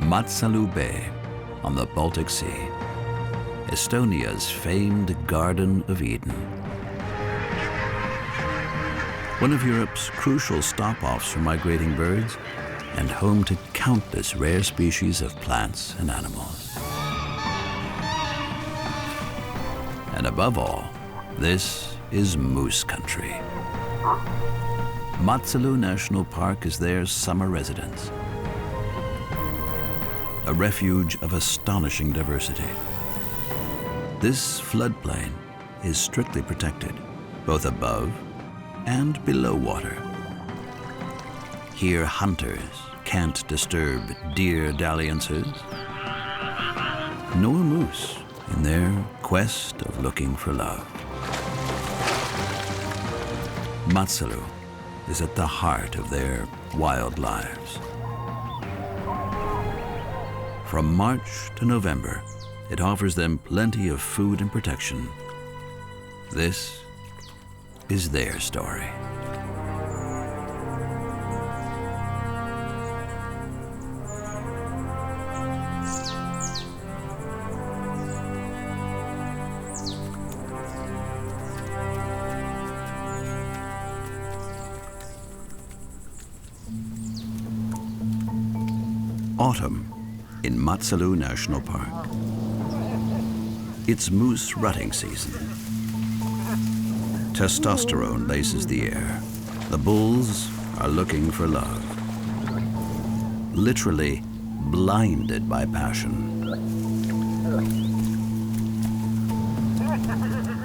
Matsalu Bay on the Baltic Sea, Estonia's famed Garden of Eden. One of Europe's crucial stop-offs for migrating birds and home to countless rare species of plants and animals. And above all, this is moose country. Matsalu National Park is their summer residence, a refuge of astonishing diversity. This floodplain is strictly protected, both above and below water. Here, hunters can't disturb deer dalliances, nor moose in their quest of looking for love. Matsalu is at the heart of their wild lives. From March to November, it offers them plenty of food and protection. This is their story. Autumn in Matsalu National Park. It's moose rutting season. Testosterone laces the air. The bulls are looking for love. Literally blinded by passion.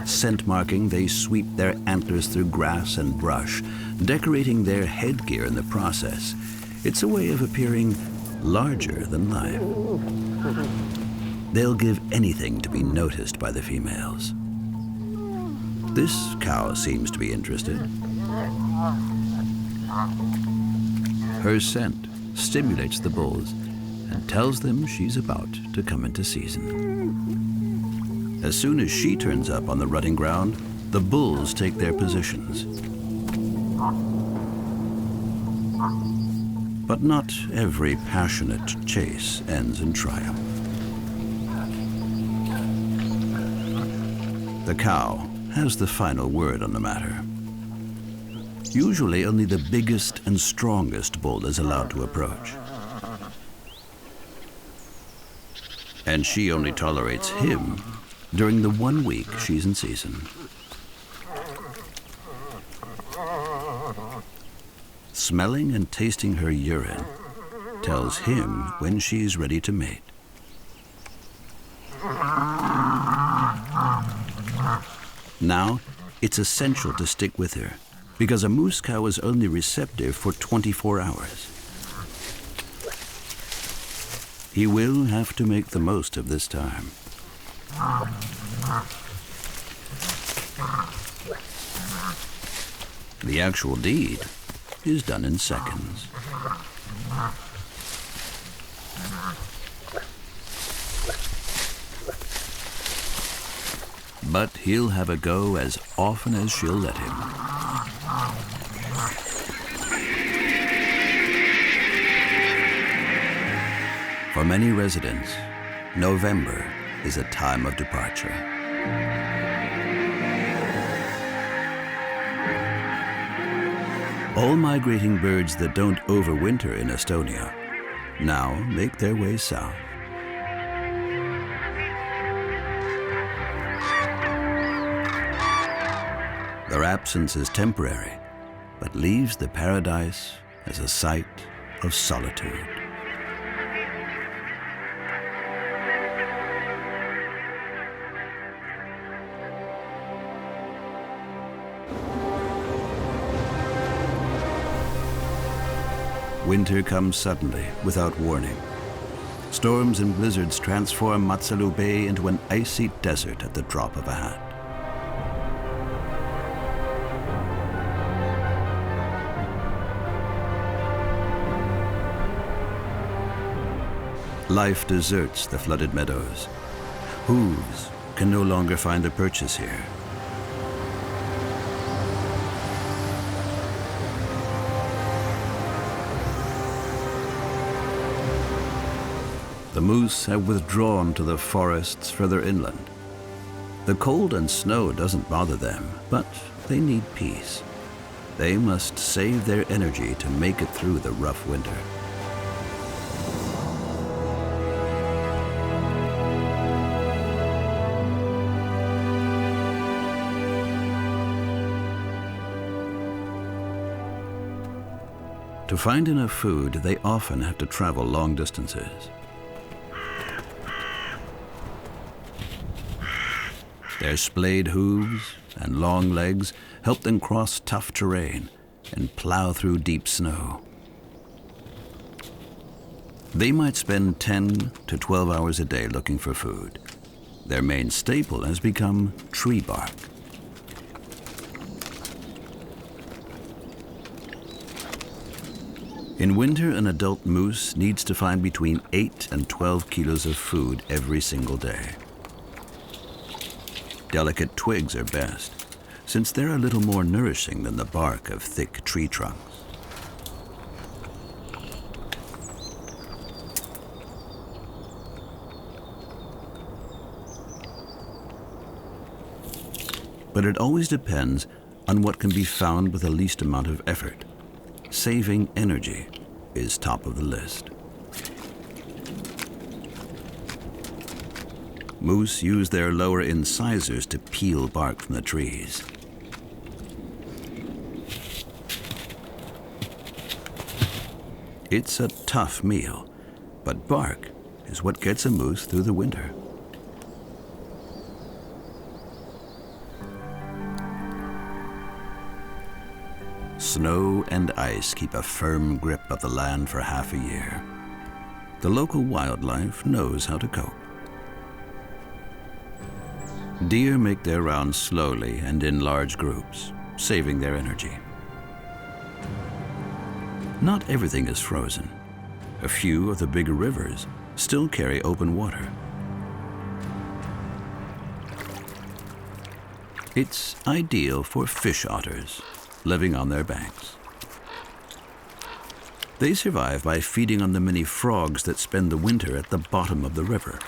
Scent marking, they sweep their antlers through grass and brush, decorating their headgear in the process. It's a way of appearing larger than life. They'll give anything to be noticed by the females. This cow seems to be interested. Her scent stimulates the bulls and tells them she's about to come into season. As soon as she turns up on the rutting ground, the bulls take their positions. But not every passionate chase ends in triumph. The cow has the final word on the matter. Usually only the biggest and strongest bull is allowed to approach. And she only tolerates him during the 1 week she's in season. Smelling and tasting her urine tells him when she's ready to mate. Now, it's essential to stick with her, because a moose cow is only receptive for 24 hours. He will have to make the most of this time. The actual deed is done in seconds. But he'll have a go as often as she'll let him. For many residents, November is a time of departure. All migrating birds that don't overwinter in Estonia now make their way south. Their absence is temporary, but leaves the paradise as a site of solitude. Winter comes suddenly, without warning. Storms and blizzards transform Matsalu Bay into an icy desert at the drop of a hat. Life deserts the flooded meadows. Hooves can no longer find a purchase here. The moose have withdrawn to the forests further inland. The cold and snow doesn't bother them, but they need peace. They must save their energy to make it through the rough winter. To find enough food, they often have to travel long distances. Their splayed hooves and long legs help them cross tough terrain and plow through deep snow. They might spend 10 to 12 hours a day looking for food. Their main staple has become tree bark. In winter, an adult moose needs to find between 8 and 12 kilos of food every single day. Delicate twigs are best, since they're a little more nourishing than the bark of thick tree trunks. But it always depends on what can be found with the least amount of effort. Saving energy is top of the list. Moose use their lower incisors to peel bark from the trees. It's a tough meal, but bark is what gets a moose through the winter. Snow and ice keep a firm grip of the land for half a year. The local wildlife knows how to cope. Deer make their rounds slowly and in large groups, saving their energy. Not everything is frozen. A few of the bigger rivers still carry open water. It's ideal for fish otters living on their banks. They survive by feeding on the many frogs that spend the winter at the bottom of the river.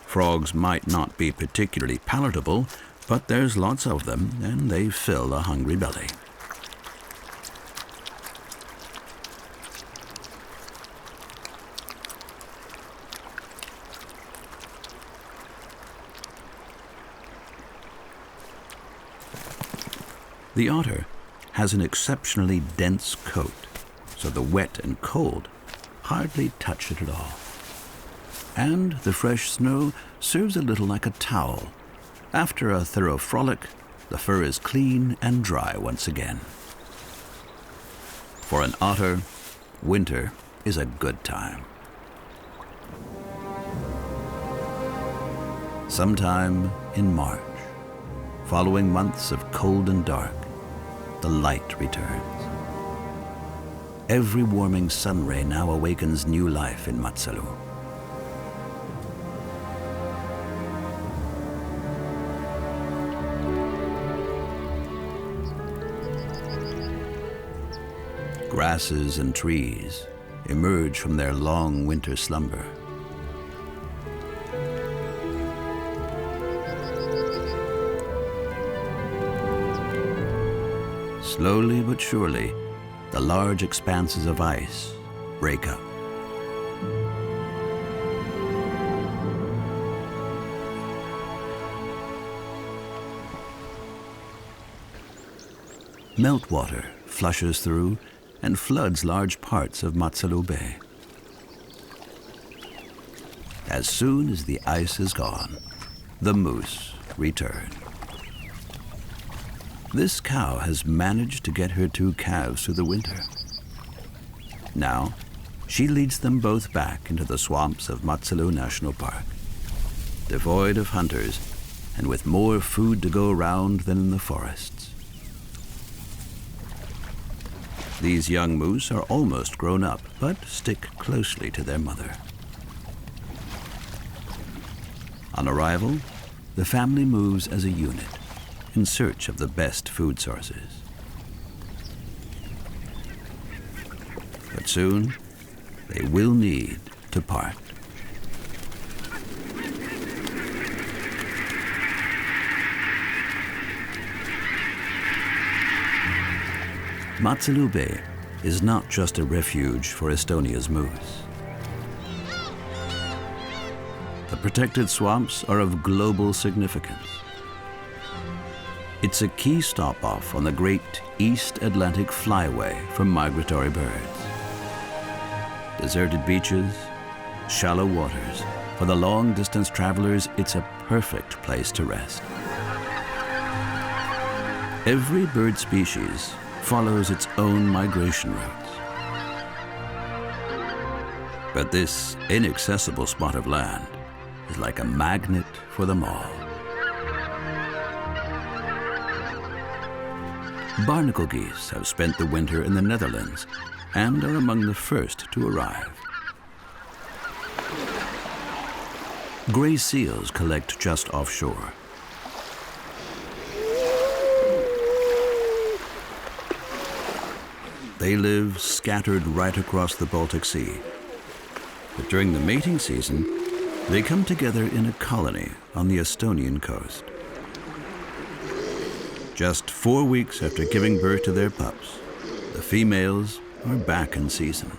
Frogs might not be particularly palatable, but there's lots of them, and they fill a hungry belly. The otter has an exceptionally dense coat, so the wet and cold hardly touch it at all. And the fresh snow serves a little like a towel. After a thorough frolic, the fur is clean and dry once again. For an otter, winter is a good time. Sometime in March, following months of cold and dark, the light returns. Every warming sun ray now awakens new life in Matsalu. Grasses and trees emerge from their long winter slumber. Slowly but surely, the large expanses of ice break up. Meltwater flushes through and floods large parts of Matsalu Bay. As soon as the ice is gone, the moose return. This cow has managed to get her 2 calves through the winter. Now, she leads them both back into the swamps of Matsalu National Park, devoid of hunters and with more food to go around than in the forests. These young moose are almost grown up, but stick closely to their mother. On arrival, the family moves as a unit, in search of the best food sources. But soon, they will need to part. Matsalu Bay is not just a refuge for Estonia's moose. The protected swamps are of global significance. It's a key stop-off on the great East Atlantic Flyway for migratory birds. Deserted beaches, shallow waters. For the long-distance travelers, it's a perfect place to rest. Every bird species follows its own migration routes. But this inaccessible spot of land is like a magnet for them all. Barnacle geese have spent the winter in the Netherlands and are among the first to arrive. Gray seals collect just offshore. They live scattered right across the Baltic Sea. But during the mating season, they come together in a colony on the Estonian coast. Just 4 weeks after giving birth to their pups, the females are back in season.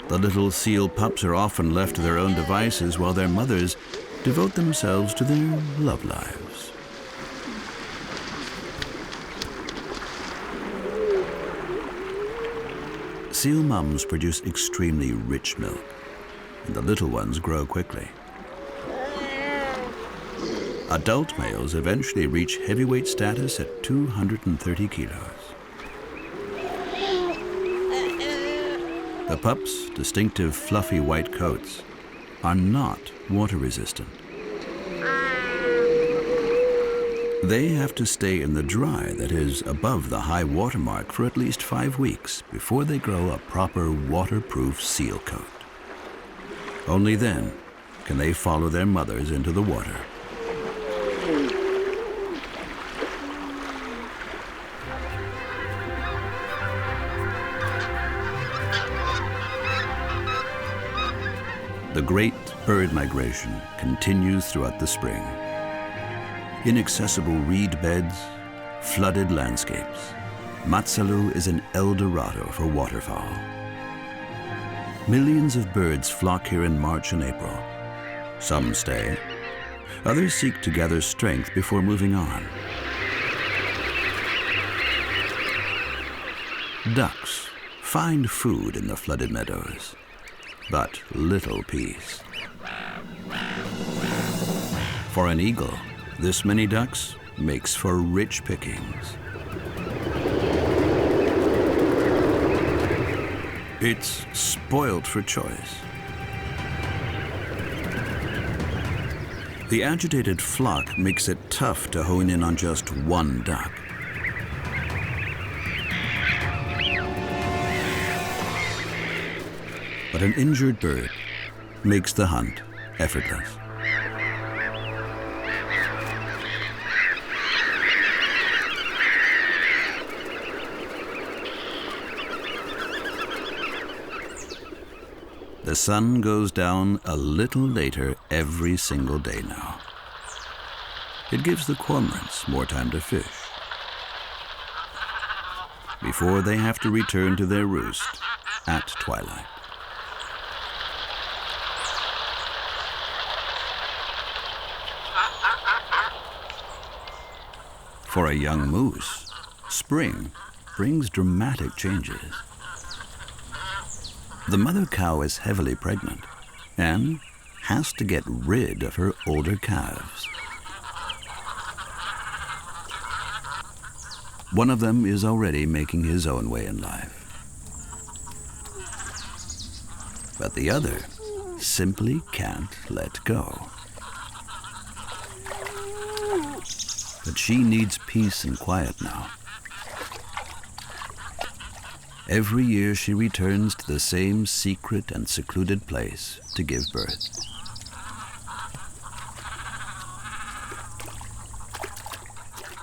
The little seal pups are often left to their own devices while their mothers devote themselves to their love lives. Seal mums produce extremely rich milk, and the little ones grow quickly. Adult males eventually reach heavyweight status at 230 kilos. The pups' distinctive fluffy white coats are not water resistant. They have to stay in the dry, that is, above the high water mark, for at least 5 weeks before they grow a proper waterproof seal coat. Only then can they follow their mothers into the water. The great bird migration continues throughout the spring. Inaccessible reed beds, flooded landscapes. Matsalu is an El Dorado for waterfowl. Millions of birds flock here in March and April. Some stay. Others seek to gather strength before moving on. Ducks find food in the flooded meadows, but little peace. For an eagle, this many ducks makes for rich pickings. It's spoiled for choice. The agitated flock makes it tough to hone in on just one duck. But an injured bird makes the hunt effortless. The sun goes down a little later every single day now. It gives the cormorants more time to fish before they have to return to their roost at twilight. For a young moose, spring brings dramatic changes. The mother cow is heavily pregnant and has to get rid of her older calves. One of them is already making his own way in life. But the other simply can't let go. But she needs peace and quiet now. Every year she returns to the same secret and secluded place to give birth.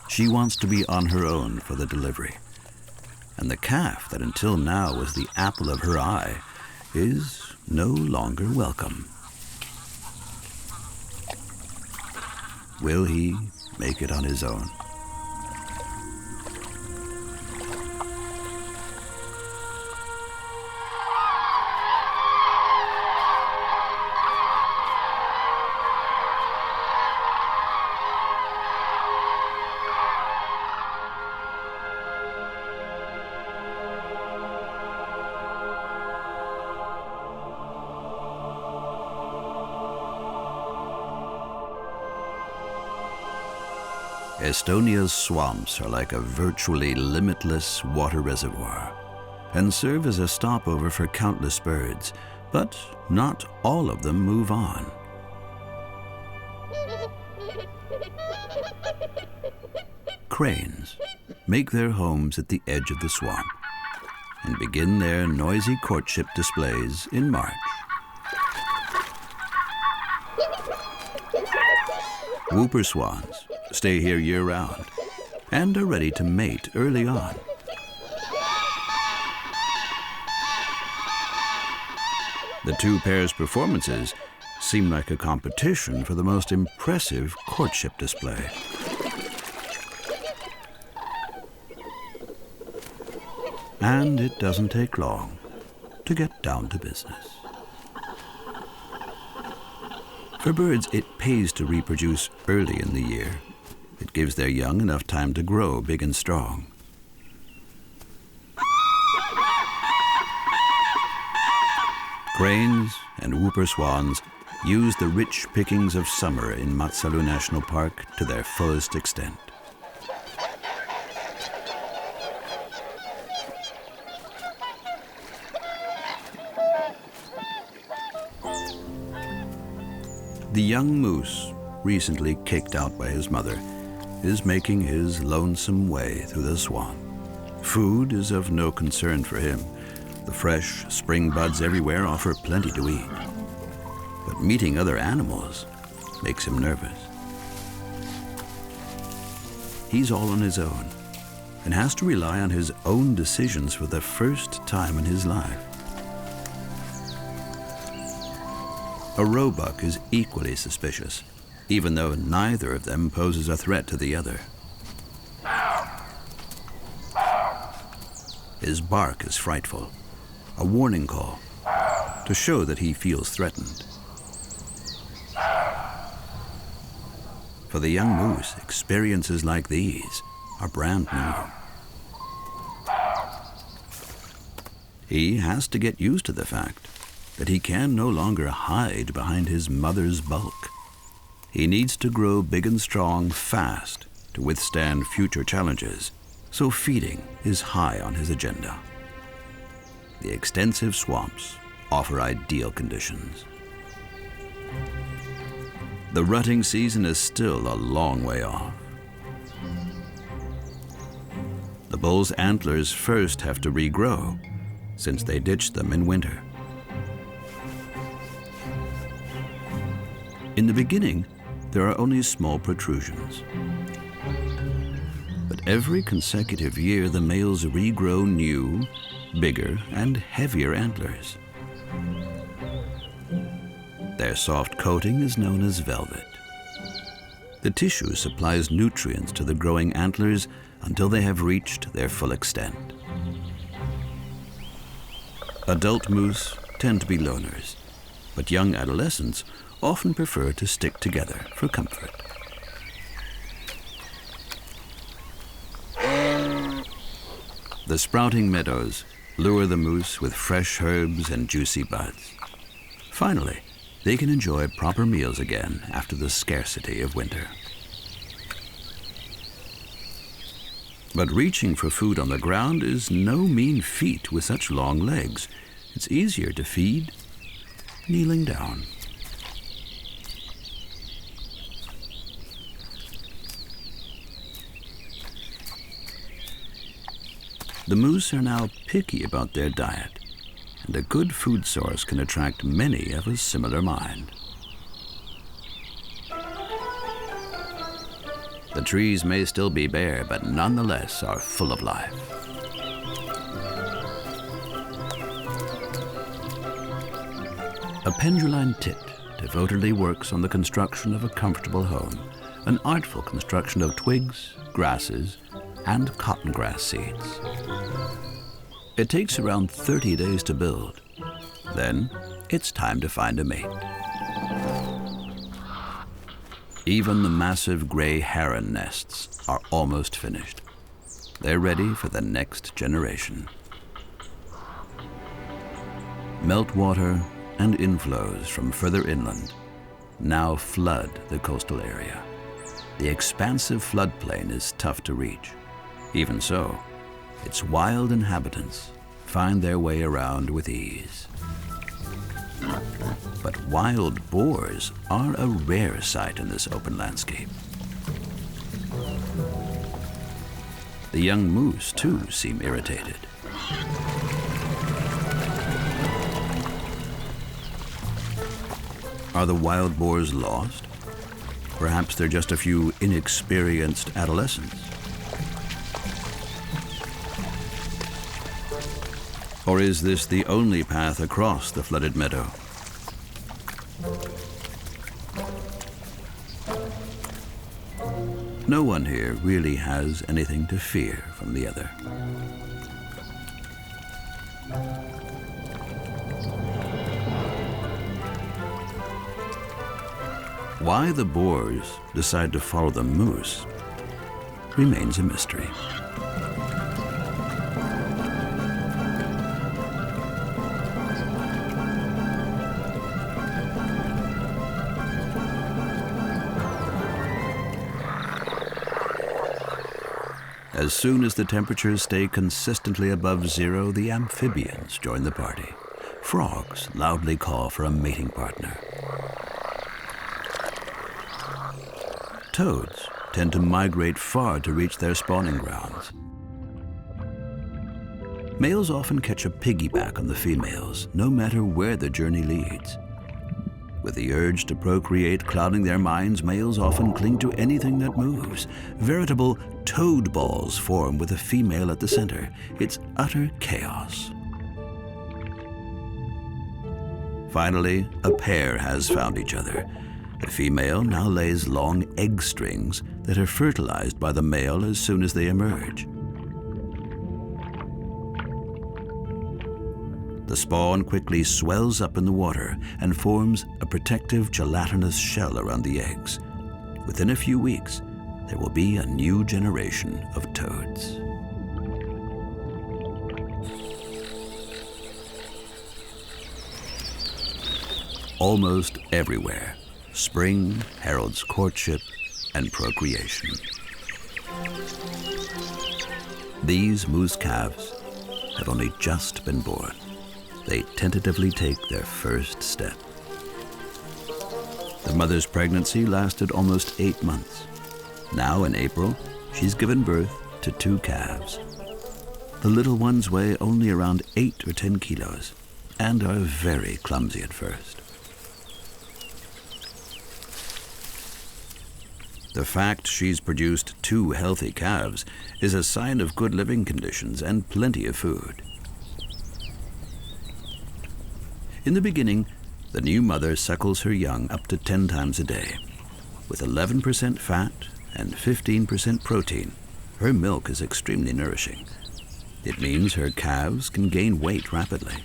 She wants to be on her own for the delivery, and the calf that until now was the apple of her eye is no longer welcome. Will he make it on his own? Estonia's swamps are like a virtually limitless water reservoir and serve as a stopover for countless birds, but not all of them move on. Cranes make their homes at the edge of the swamp and begin their noisy courtship displays in March. Whooper swans stay here year-round and are ready to mate early on. The two pairs' performances seem like a competition for the most impressive courtship display. And it doesn't take long to get down to business. For birds, it pays to reproduce early in the year. It gives their young enough time to grow big and strong. Cranes and whooper swans use the rich pickings of summer in Matsalu National Park to their fullest extent. The young moose, recently kicked out by his mother, is making his lonesome way through the swamp. Food is of no concern for him. The fresh spring buds everywhere offer plenty to eat. But meeting other animals makes him nervous. He's all on his own and has to rely on his own decisions for the first time in his life. A roebuck is equally suspicious, even though neither of them poses a threat to the other. His bark is frightful, a warning call to show that he feels threatened. For the young moose, experiences like these are brand new. He has to get used to the fact that he can no longer hide behind his mother's bulk. He needs to grow big and strong fast to withstand future challenges, so feeding is high on his agenda. The extensive swamps offer ideal conditions. The rutting season is still a long way off. The bull's antlers first have to regrow, since they ditched them in winter. In the beginning, there are only small protrusions. But every consecutive year, the males regrow new, bigger, and heavier antlers. Their soft coating is known as velvet. The tissue supplies nutrients to the growing antlers until they have reached their full extent. Adult moose tend to be loners, but young adolescents often prefer to stick together for comfort. The sprouting meadows lure the moose with fresh herbs and juicy buds. Finally, they can enjoy proper meals again after the scarcity of winter. But reaching for food on the ground is no mean feat with such long legs. It's easier to feed kneeling down. The moose are now picky about their diet, and a good food source can attract many of a similar mind. The trees may still be bare, but nonetheless are full of life. A penduline tit devotedly works on the construction of a comfortable home, an artful construction of twigs, grasses, and cotton grass seeds. It takes around 30 days to build. Then it's time to find a mate. Even the massive gray heron nests are almost finished. They're ready for the next generation. Meltwater and inflows from further inland now flood the coastal area. The expansive floodplain is tough to reach. Even so, its wild inhabitants find their way around with ease. But wild boars are a rare sight in this open landscape. The young moose, too, seem irritated. Are the wild boars lost? Perhaps they're just a few inexperienced adolescents. Or is this the only path across the flooded meadow? No one here really has anything to fear from the other. Why the boars decide to follow the moose remains a mystery. As soon as the temperatures stay consistently above zero, the amphibians join the party. Frogs loudly call for a mating partner. Toads tend to migrate far to reach their spawning grounds. Males often catch a piggyback on the females, no matter where the journey leads. With the urge to procreate clouding their minds, males often cling to anything that moves. Veritable toad balls form with a female at the center. It's utter chaos. Finally, a pair has found each other. The female now lays long egg strings that are fertilized by the male as soon as they emerge. The spawn quickly swells up in the water and forms a protective gelatinous shell around the eggs. Within a few weeks, there will be a new generation of toads. Almost everywhere, spring heralds courtship and procreation. These moose calves have only just been born. They tentatively take their first step. The mother's pregnancy lasted almost 8 months. Now in April, she's given birth to 2 calves. The little ones weigh only around 8 or 10 kilos and are very clumsy at first. The fact she's produced 2 healthy calves is a sign of good living conditions and plenty of food. In the beginning, the new mother suckles her young up to 10 times a day. With 11% fat and 15% protein, her milk is extremely nourishing. It means her calves can gain weight rapidly.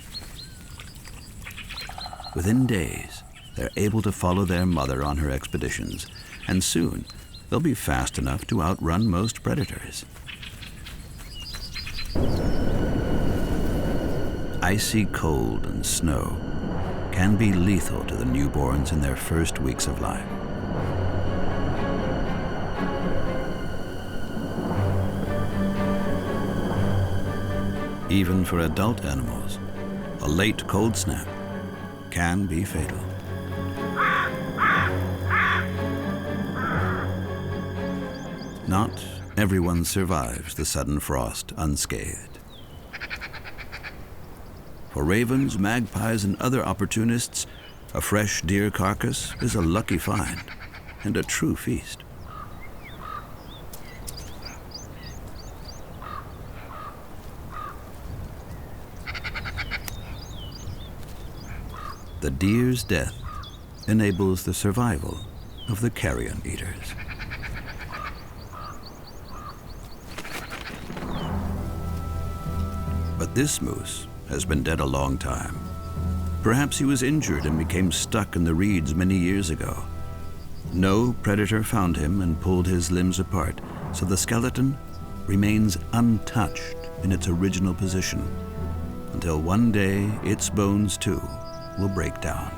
Within days, they're able to follow their mother on her expeditions, and soon they'll be fast enough to outrun most predators. Icy cold and snow can be lethal to the newborns in their first weeks of life. Even for adult animals, a late cold snap can be fatal. Not everyone survives the sudden frost unscathed. For ravens, magpies, and other opportunists, a fresh deer carcass is a lucky find and a true feast. The deer's death enables the survival of the carrion eaters. But this moose has been dead a long time. Perhaps he was injured and became stuck in the reeds many years ago. No predator found him and pulled his limbs apart, so the skeleton remains untouched in its original position until one day its bones too will break down.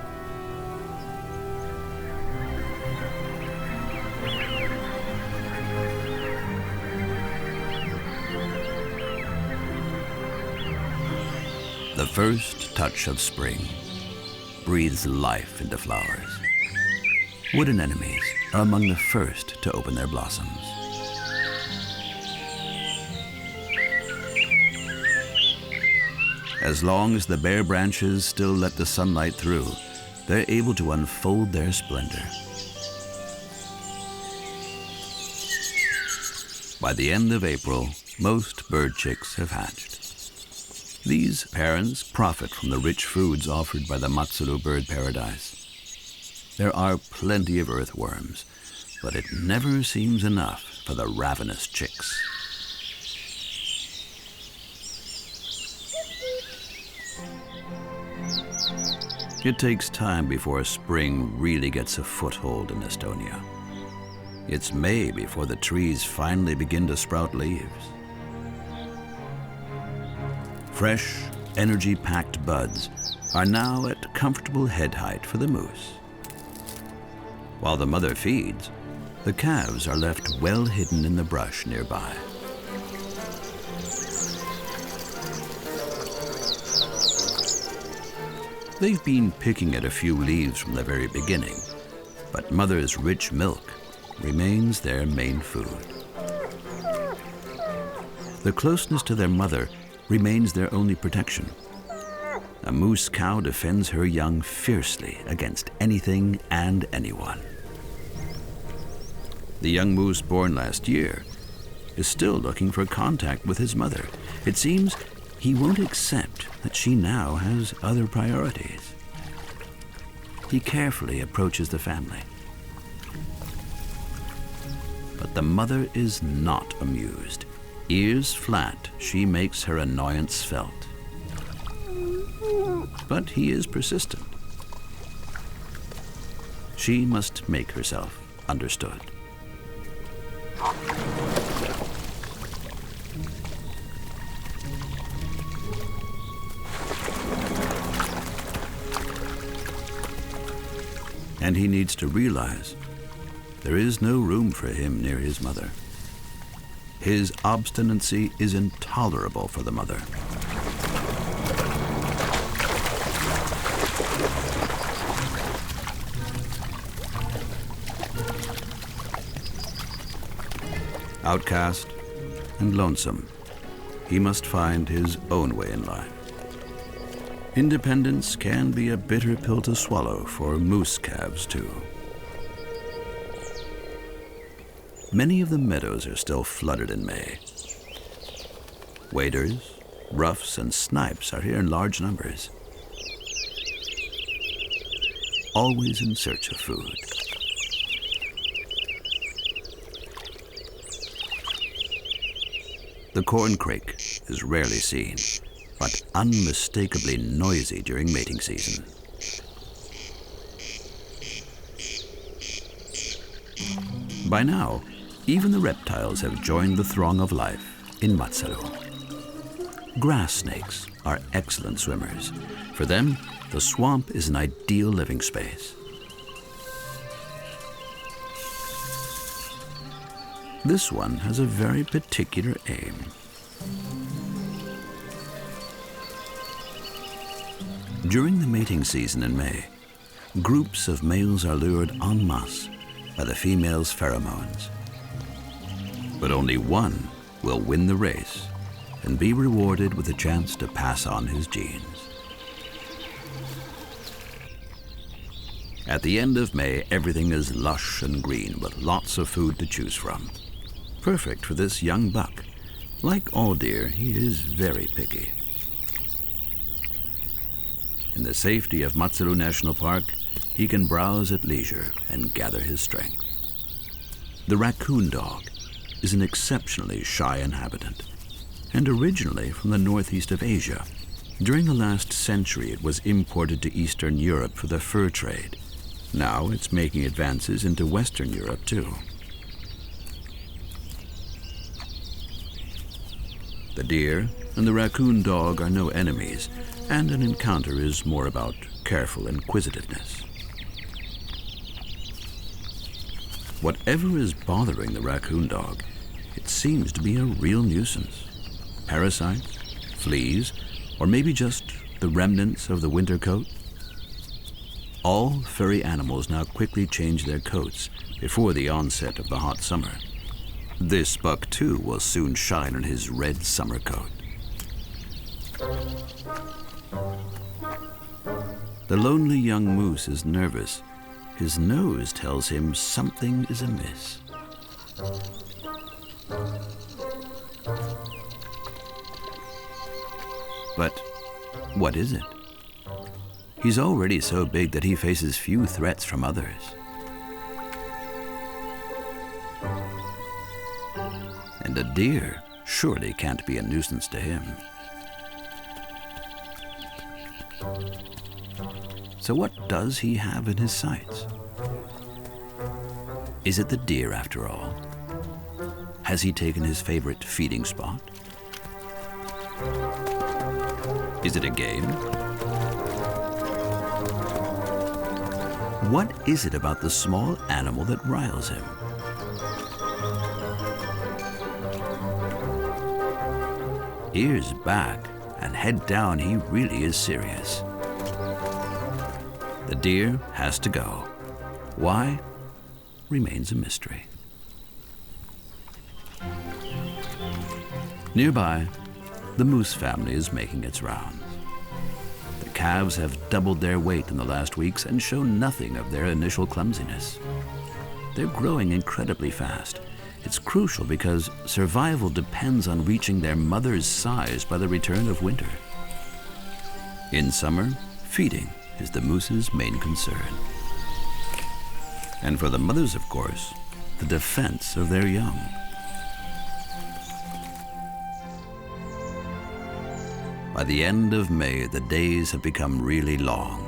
The first touch of spring breathes life into flowers. Wood anemones are among the first to open their blossoms. As long as the bare branches still let the sunlight through, they're able to unfold their splendor. By the end of April, most bird chicks have hatched. These parents profit from the rich foods offered by the Matsuru bird paradise. There are plenty of earthworms, but it never seems enough for the ravenous chicks. It takes time before spring really gets a foothold in Estonia. It's May before the trees finally begin to sprout leaves. Fresh, energy-packed buds are now at comfortable head height for the moose. While the mother feeds, the calves are left well hidden in the brush nearby. They've been picking at a few leaves from the very beginning, but mother's rich milk remains their main food. The closeness to their mother remains their only protection. A moose cow defends her young fiercely against anything and anyone. The young moose born last year is still looking for contact with his mother. It seems he won't accept that she now has other priorities. He carefully approaches the family. But the mother is not amused. Ears flat, she makes her annoyance felt. But he is persistent. She must make herself understood. And he needs to realize there is no room for him near his mother. His obstinacy is intolerable for the mother. Outcast and lonesome, he must find his own way in life. Independence can be a bitter pill to swallow for moose calves, too. Many of the meadows are still flooded in May. Waders, ruffs, and snipes are here in large numbers, always in search of food. The corncrake is rarely seen, but unmistakably noisy during mating season. By now, even the reptiles have joined the throng of life in Matsalu. Grass snakes are excellent swimmers. For them, the swamp is an ideal living space. This one has a very particular aim. During the mating season in May, groups of males are lured en masse by the female's pheromones. But only one will win the race and be rewarded with a chance to pass on his genes. At the end of May, everything is lush and green with lots of food to choose from. Perfect for this young buck. Like all deer, he is very picky. In the safety of Matsuru National Park, he can browse at leisure and gather his strength. The raccoon dog is an exceptionally shy inhabitant, and originally from the northeast of Asia. During the last century, it was imported to Eastern Europe for the fur trade. Now it's making advances into Western Europe, too. The deer and the raccoon dog are no enemies, and an encounter is more about careful inquisitiveness. Whatever is bothering the raccoon dog, it seems to be a real nuisance. Parasites, fleas, or maybe just the remnants of the winter coat? All furry animals now quickly change their coats before the onset of the hot summer. This buck, too, will soon shine in his red summer coat. The lonely young moose is nervous. His nose tells him something is amiss. But what is it? He's already so big that he faces few threats from others. And a deer surely can't be a nuisance to him. So what does he have in his sights? Is it the deer after all? Has he taken his favorite feeding spot? Is it a game? What is it about the small animal that riles him? Ears back and head down, he really is serious. The deer has to go. Why? Remains a mystery. Nearby, the moose family is making its rounds. The calves have doubled their weight in the last weeks and show nothing of their initial clumsiness. They're growing incredibly fast. It's crucial because survival depends on reaching their mother's size by the return of winter. In summer, feeding is the moose's main concern. And for the mothers, of course, the defense of their young. By the end of May, the days have become really long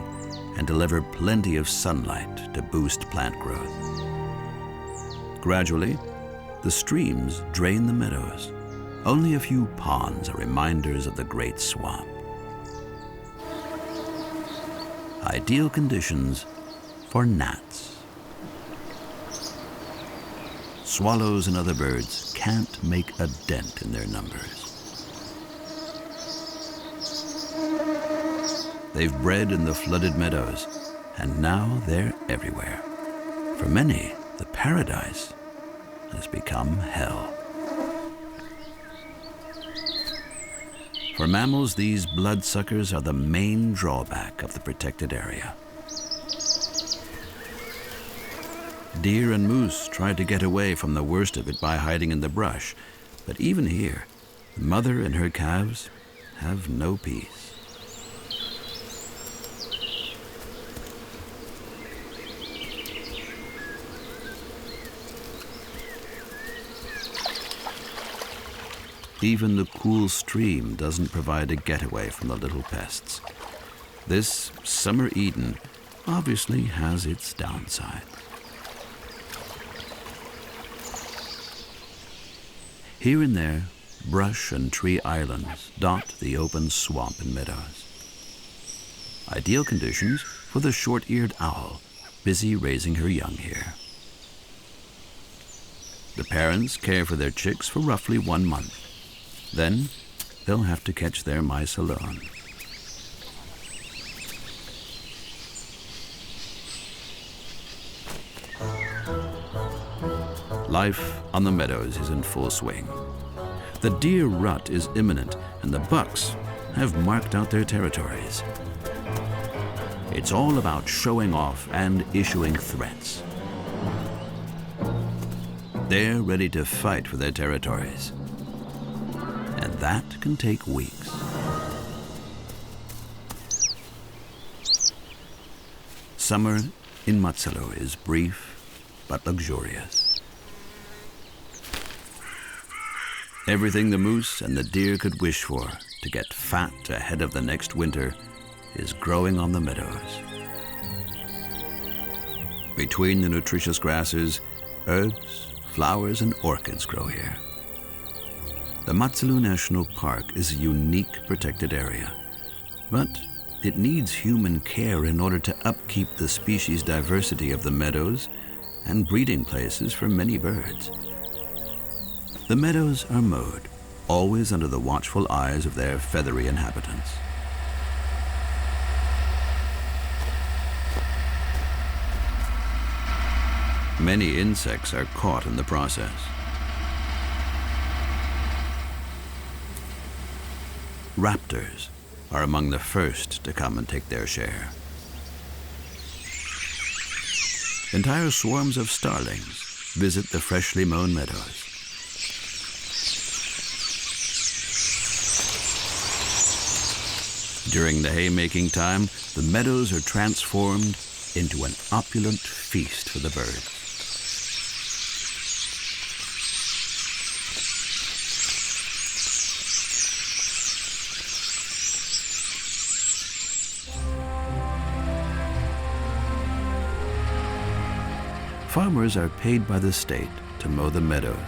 and deliver plenty of sunlight to boost plant growth. Gradually, the streams drain the meadows. Only a few ponds are reminders of the great swamp. Ideal conditions for gnats. Swallows and other birds can't make a dent in their numbers. They've bred in the flooded meadows, and now they're everywhere. For many, the paradise has become hell. For mammals, these bloodsuckers are the main drawback of the protected area. Deer and moose try to get away from the worst of it by hiding in the brush, but even here, the mother and her calves have no peace. Even the cool stream doesn't provide a getaway from the little pests. This summer Eden obviously has its downside. Here and there, brush and tree islands dot the open swamp and meadows. Ideal conditions for the short-eared owl, busy raising her young here. The parents care for their chicks for roughly 1 month. Then they'll have to catch their mice alone. Life on the meadows is in full swing. The deer rut is imminent, and the bucks have marked out their territories. It's all about showing off and issuing threats. They're ready to fight for their territories. And that can take weeks. Summer in Matsalu is brief but luxurious. Everything the moose and the deer could wish for to get fat ahead of the next winter is growing on the meadows. Between the nutritious grasses, herbs, flowers, and orchids grow here. The Matsalu National Park is a unique protected area, but it needs human care in order to upkeep the species diversity of the meadows and breeding places for many birds. The meadows are mowed, always under the watchful eyes of their feathery inhabitants. Many insects are caught in the process. Raptors are among the first to come and take their share. Entire swarms of starlings visit the freshly mown meadows. During the haymaking time, the meadows are transformed into an opulent feast for the birds. Farmers are paid by the state to mow the meadows,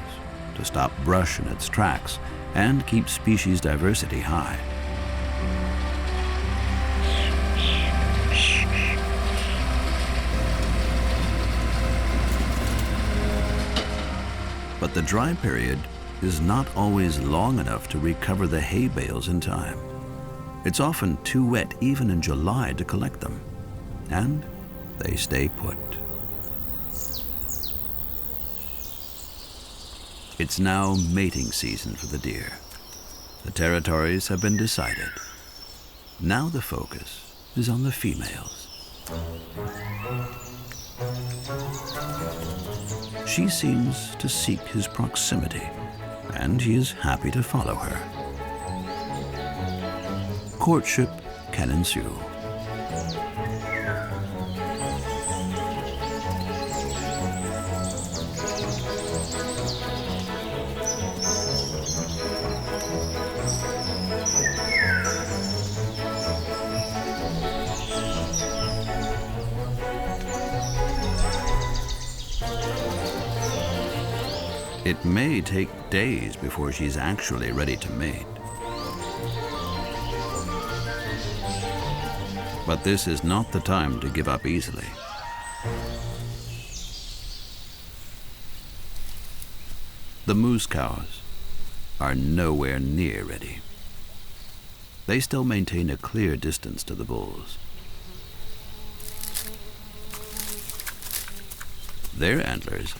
to stop brush in its tracks, and keep species diversity high. But the dry period is not always long enough to recover the hay bales in time. It's often too wet even in July to collect them, and they stay put. It's now mating season for the deer. The territories have been decided. Now the focus is on the females. She seems to seek his proximity, and he is happy to follow her. Courtship can ensue. It may take days before she's actually ready to mate. But this is not the time to give up easily. The moose cows are nowhere near ready. They still maintain a clear distance to the bulls. Their antlers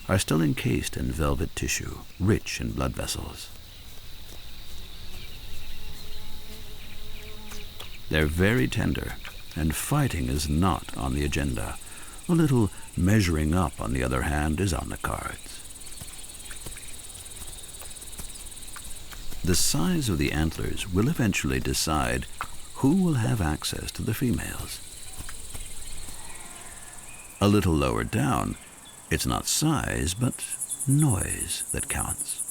are still encased in velvet tissue, rich in blood vessels. They're very tender, and fighting is not on the agenda. A little measuring up, on the other hand, is on the cards. The size of the antlers will eventually decide who will have access to the females. A little lower down, it's not size, but noise that counts.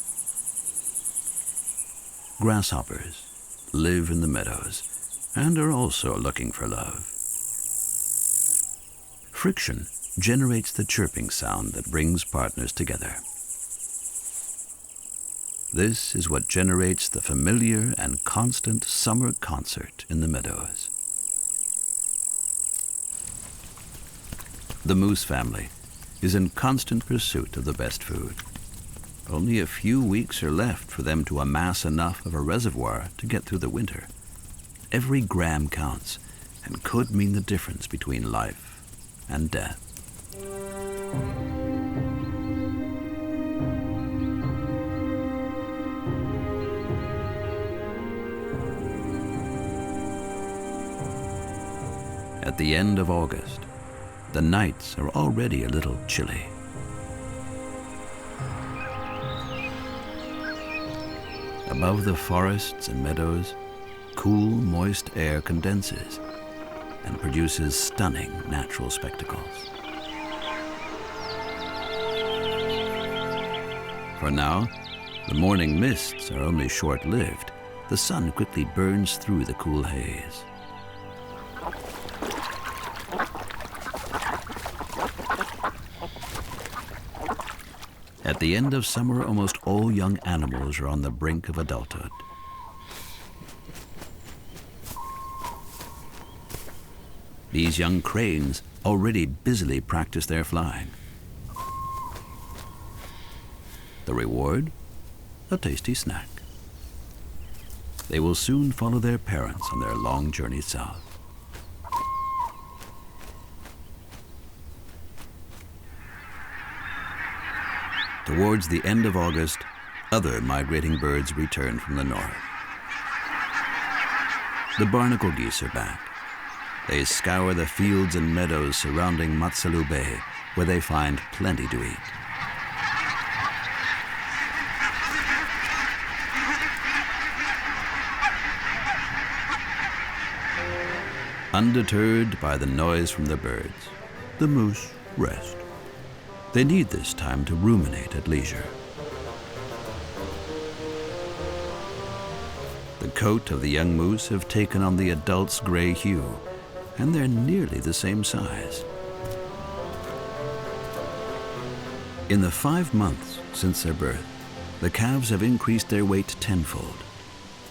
Grasshoppers live in the meadows and are also looking for love. Friction generates the chirping sound that brings partners together. This is what generates the familiar and constant summer concert in the meadows. The moose family is in constant pursuit of the best food. Only a few weeks are left for them to amass enough of a reservoir to get through the winter. Every gram counts and could mean the difference between life and death. At the end of August, the nights are already a little chilly. Above the forests and meadows, cool, moist air condenses, and produces stunning natural spectacles. For now, the morning mists are only short-lived. The sun quickly burns through the cool haze. At the end of summer, almost all young animals are on the brink of adulthood. These young cranes already busily practice their flying. The reward? A tasty snack. They will soon follow their parents on their long journey south. Towards the end of August, other migrating birds return from the north. The barnacle geese are back. They scour the fields and meadows surrounding Matsalu Bay, where they find plenty to eat. Undeterred by the noise from the birds, the moose rest. They need this time to ruminate at leisure. The coat of the young moose have taken on the adult's gray hue, and they're nearly the same size. In the 5 months since their birth, the calves have increased their weight tenfold.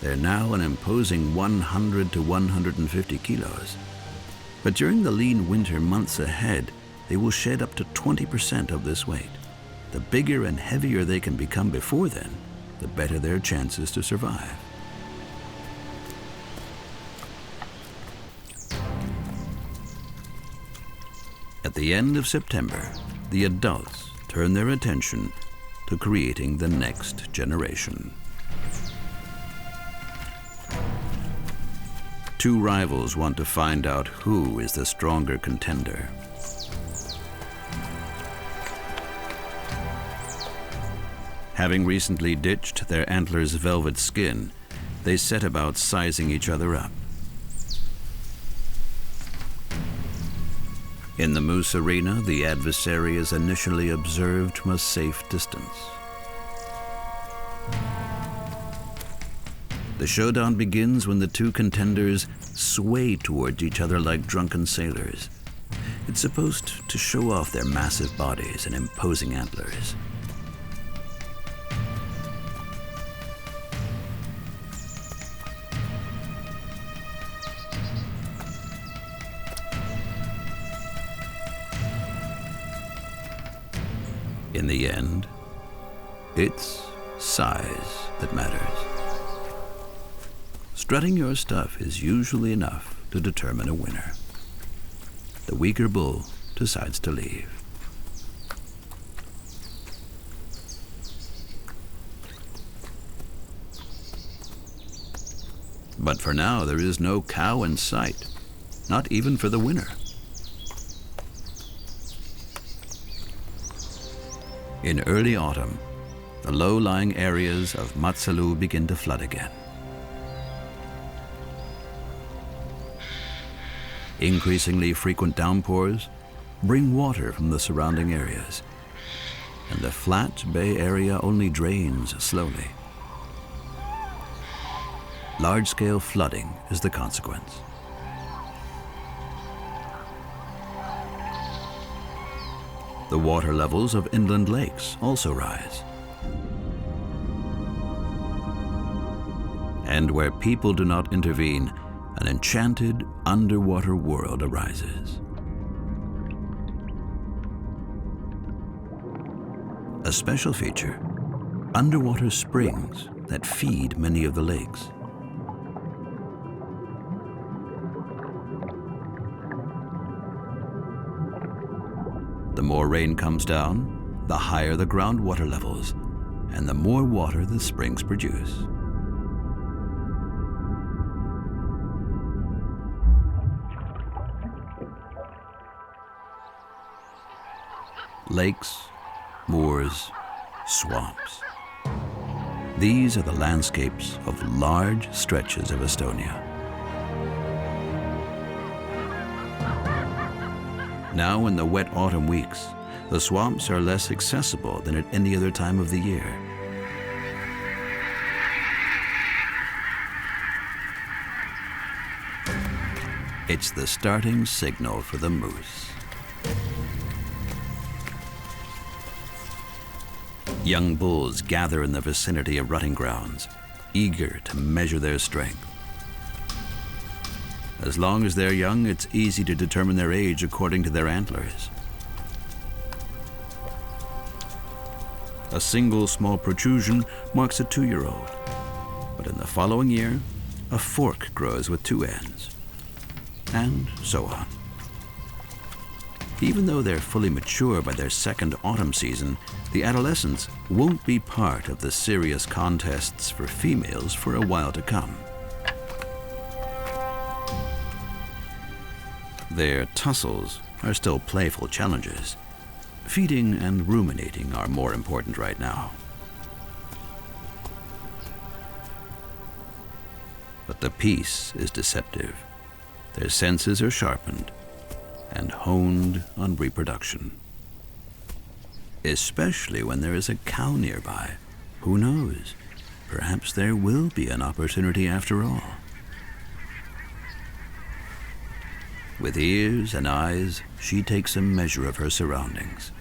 They're now an imposing 100 to 150 kilos. But during the lean winter months ahead, they will shed up to 20% of this weight. The bigger and heavier they can become before then, the better their chances to survive. At the end of September, the adults turn their attention to creating the next generation. Two rivals want to find out who is the stronger contender. Having recently ditched their antlers' velvet skin, they set about sizing each other up. In the moose arena, the adversary is initially observed from a safe distance. The showdown begins when the two contenders sway towards each other like drunken sailors. It's supposed to show off their massive bodies and imposing antlers. In the end, it's size that matters. Strutting your stuff is usually enough to determine a winner. The weaker bull decides to leave. But for now, there is no cow in sight, not even for the winner. In early autumn, the low-lying areas of Matsalu begin to flood again. Increasingly frequent downpours bring water from the surrounding areas, and the flat bay area only drains slowly. Large-scale flooding is the consequence. The water levels of inland lakes also rise. And where people do not intervene, an enchanted underwater world arises. A special feature, underwater springs that feed many of the lakes. The more rain comes down, the higher the groundwater levels, and the more water the springs produce. Lakes, moors, swamps. These are the landscapes of large stretches of Estonia. Now in the wet autumn weeks, the swamps are less accessible than at any other time of the year. It's the starting signal for the moose. Young bulls gather in the vicinity of rutting grounds, eager to measure their strength. As long as they're young, it's easy to determine their age according to their antlers. A single small protrusion marks a 2-year-old, but in the following year, a fork grows with 2 ends, and so on. Even though they're fully mature by their second autumn season, the adolescents won't be part of the serious contests for females for a while to come. Their tussles are still playful challenges. Feeding and ruminating are more important right now. But the peace is deceptive. Their senses are sharpened and honed on reproduction. Especially when there is a cow nearby. Who knows? Perhaps there will be an opportunity after all. With ears and eyes, she takes a measure of her surroundings.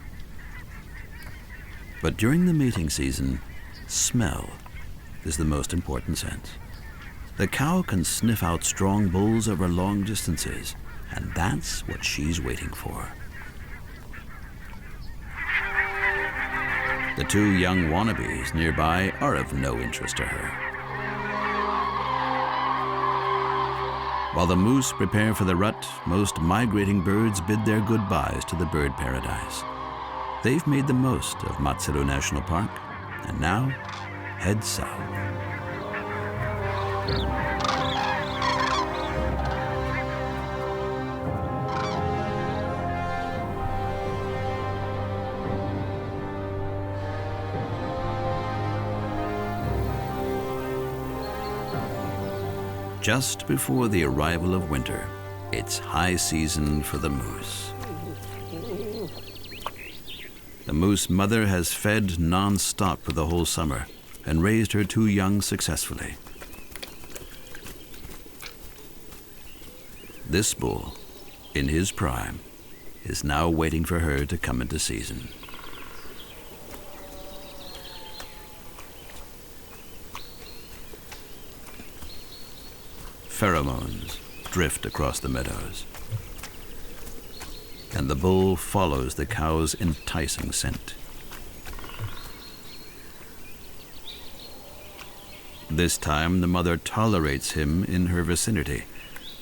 But during the mating season, smell is the most important sense. The cow can sniff out strong bulls over long distances, and that's what she's waiting for. The 2 young wannabes nearby are of no interest to her. While the moose prepare for the rut, most migrating birds bid their goodbyes to the bird paradise. They've made the most of Matsuru National Park, and now head south. Just before the arrival of winter, it's high season for the moose. The moose mother has fed non-stop for the whole summer and raised her 2 young successfully. This bull, in his prime, is now waiting for her to come into season. Pheromones drift across the meadows, and the bull follows the cow's enticing scent. This time, the mother tolerates him in her vicinity,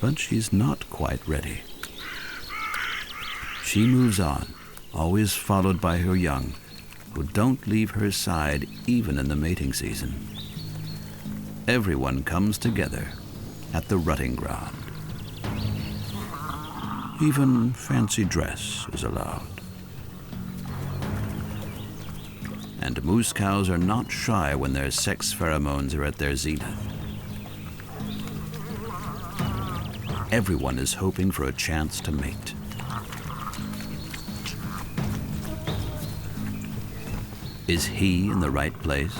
but she's not quite ready. She moves on, always followed by her young, who don't leave her side even in the mating season. Everyone comes together at the rutting ground. Even fancy dress is allowed. And moose cows are not shy when their sex pheromones are at their zenith. Everyone is hoping for a chance to mate. Is he in the right place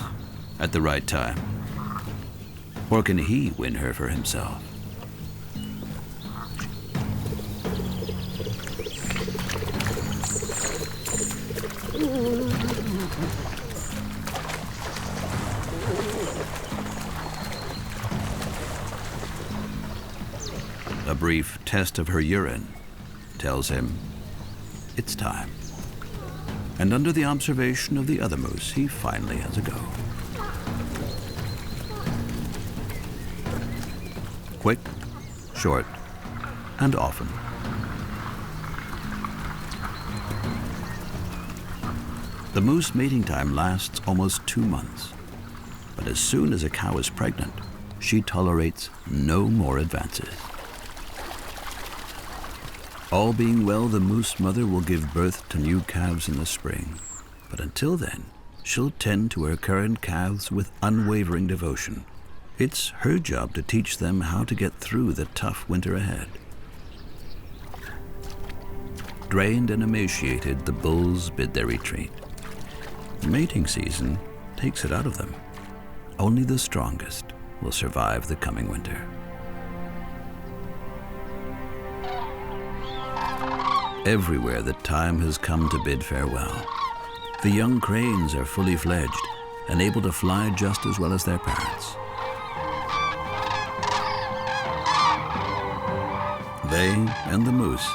at the right time? Or can he win her for himself? A brief test of her urine tells him it's time. And under the observation of the other moose, he finally has a go. Quick, short, and often. The moose mating time lasts almost 2 months, but as soon as a cow is pregnant, she tolerates no more advances. All being well, the moose mother will give birth to new calves in the spring, but until then, she'll tend to her current calves with unwavering devotion. It's her job to teach them how to get through the tough winter ahead. Drained and emaciated, the bulls bid their retreat. Mating season takes it out of them. Only the strongest will survive the coming winter. Everywhere the time has come to bid farewell. The young cranes are fully fledged and able to fly just as well as their parents. They and the moose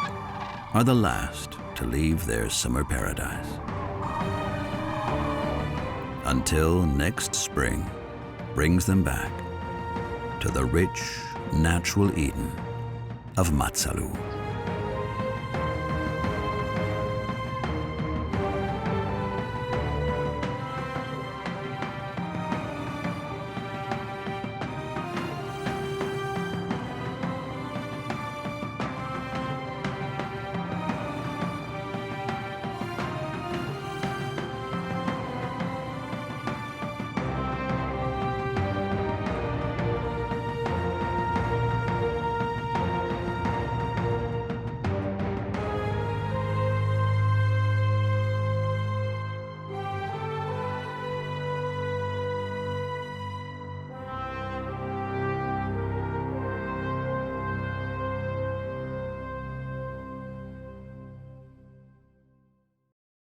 are the last to leave their summer paradise. Until next spring brings them back to the rich, natural Eden of Matsalu.